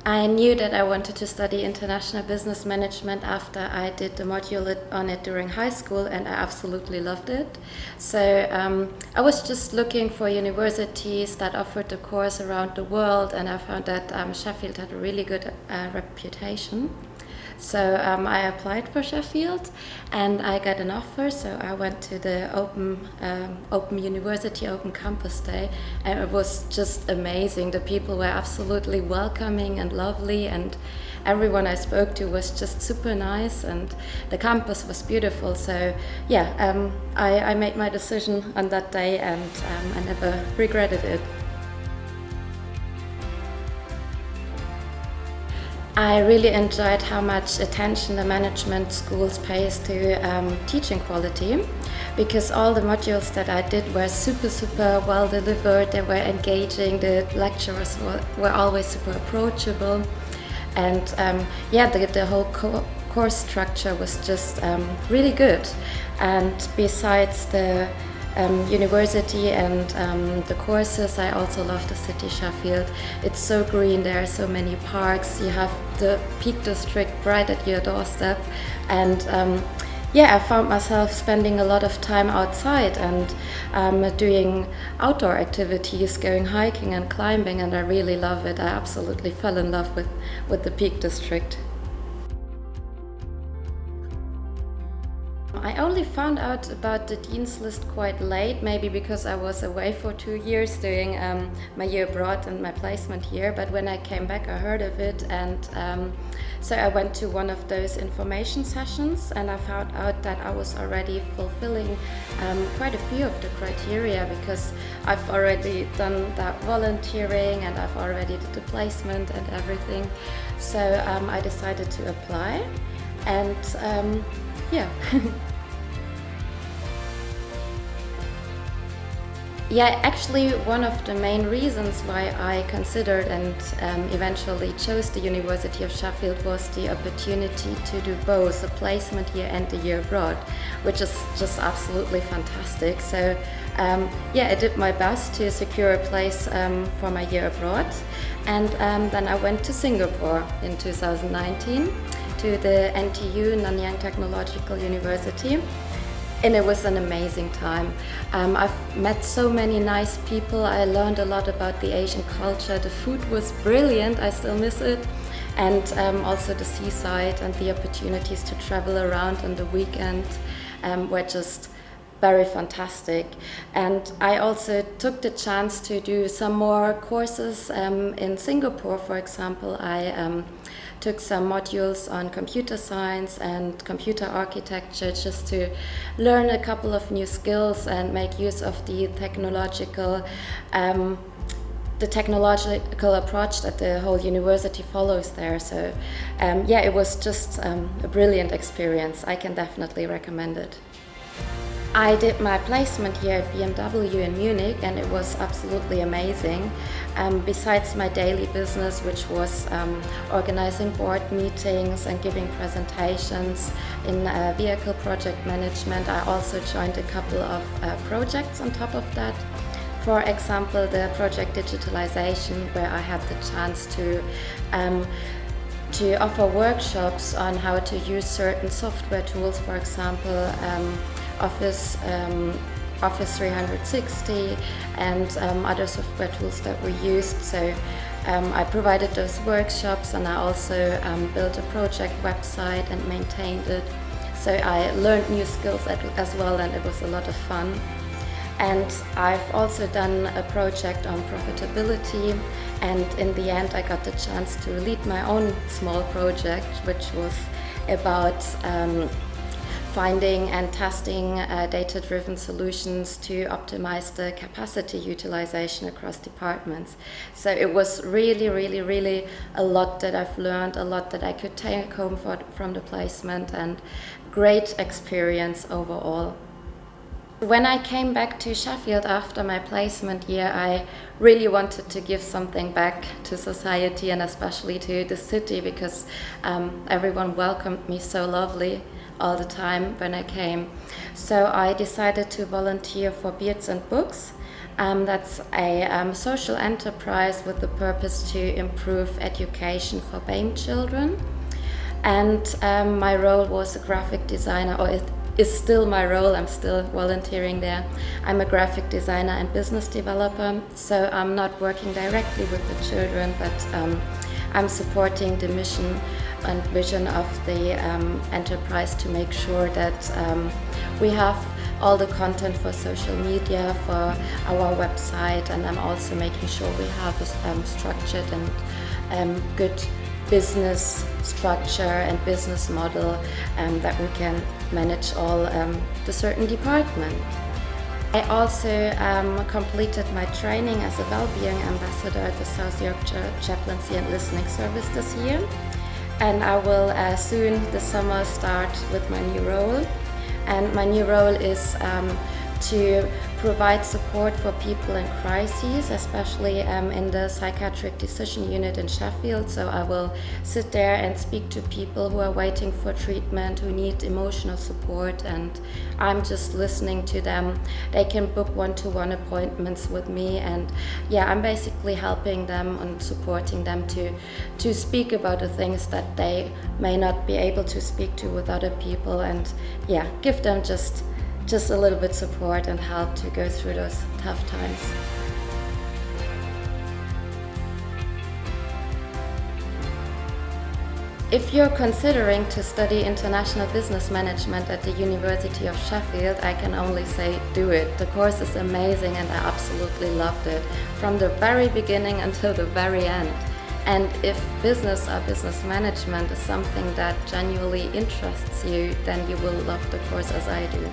I knew that I wanted to study international business management after I did the module on it during high school, and I absolutely loved it. So I was just looking for universities that offered the course around the world, and I found that Sheffield had a really good reputation. So I applied for Sheffield and I got an offer. So I went to the open university, open campus day, and it was just amazing. The people were absolutely welcoming and lovely, and everyone I spoke to was just super nice, and the campus was beautiful. So yeah, I made my decision on that day, and I never regretted it. I really enjoyed how much attention the management schools pays to teaching quality, because all the modules that I did were super well delivered. They were engaging. The lecturers were always super approachable, and the whole course structure was just really good. And besides the university and the courses, I also love the city Sheffield. It's so green, there are so many parks, you have the Peak District right at your doorstep, and I found myself spending a lot of time outside and doing outdoor activities, going hiking and climbing, and I really love it. I absolutely fell in love with the Peak District. I only found out about the Dean's List quite late, maybe because I was away for 2 years doing my year abroad and my placement here, but when I came back I heard of it, and so I went to one of those information sessions, and I found out that I was already fulfilling quite a few of the criteria, because I've already done that volunteering and I've already did the placement and everything. So I decided to apply, and yeah. Yeah, actually one of the main reasons why I considered and eventually chose the University of Sheffield was the opportunity to do both a placement year and a year abroad, which is just absolutely fantastic. So I did my best to secure a place for my year abroad, and then I went to Singapore in 2019 to the NTU, Nanyang Technological University. And it was an amazing time. I've met so many nice people. I learned a lot about the Asian culture. The food was brilliant, I still miss it. And also the seaside and the opportunities to travel around on the weekend were just very fantastic. And I also took the chance to do some more courses in Singapore. For example, I took some modules on computer science and computer architecture, just to learn a couple of new skills and make use of the technological approach that the whole university follows there. So it was just a brilliant experience. I can definitely recommend it. I did my placement here at BMW in Munich, and it was absolutely amazing. Besides my daily business, which was organizing board meetings and giving presentations in vehicle project management, I also joined a couple of projects on top of that. For example, the project digitalization, where I had the chance to offer workshops on how to use certain software tools, for example, Office 360 and other software tools that we used. So I provided those workshops, and I also built a project website and maintained it. So I learned new skills as well, and it was a lot of fun. And I've also done a project on profitability, and in the end I got the chance to lead my own small project, which was about finding and testing data-driven solutions to optimize the capacity utilization across departments. So it was really a lot that I've learned, a lot that I could take home from the placement, and great experience overall. When I came back to Sheffield after my placement year, I really wanted to give something back to society, and especially to the city, because everyone welcomed me so lovely all the time when I came. So I decided to volunteer for Beards and Books, That's a social enterprise with the purpose to improve education for BAME children. And my role was a graphic designer, or it is still my role. I'm still volunteering there. I'm a graphic designer and business developer, so I'm not working directly with the children, but I'm supporting the mission and vision of the enterprise to make sure that we have all the content for social media, for our website, and I'm also making sure we have a structured and good business structure and business model that we can manage all the certain department. I also completed my training as a well-being ambassador at the South Yorkshire Chaplaincy and Listening Service this year, and I will soon this summer start with my new role. And my new role is to provide support for people in crises, especially in the psychiatric decision unit in Sheffield. So I will sit there and speak to people who are waiting for treatment, who need emotional support, and I'm just listening to them. They can book one-to-one appointments with me, and yeah, I'm basically helping them and supporting them to speak about the things that they may not be able to speak to with other people, and yeah, give them just a little bit support and help to go through those tough times. If you're considering to study international business management at the University of Sheffield, I can only say do it. The course is amazing and I absolutely loved it from the very beginning until the very end. And if business or business management is something that genuinely interests you, then you will love the course as I do.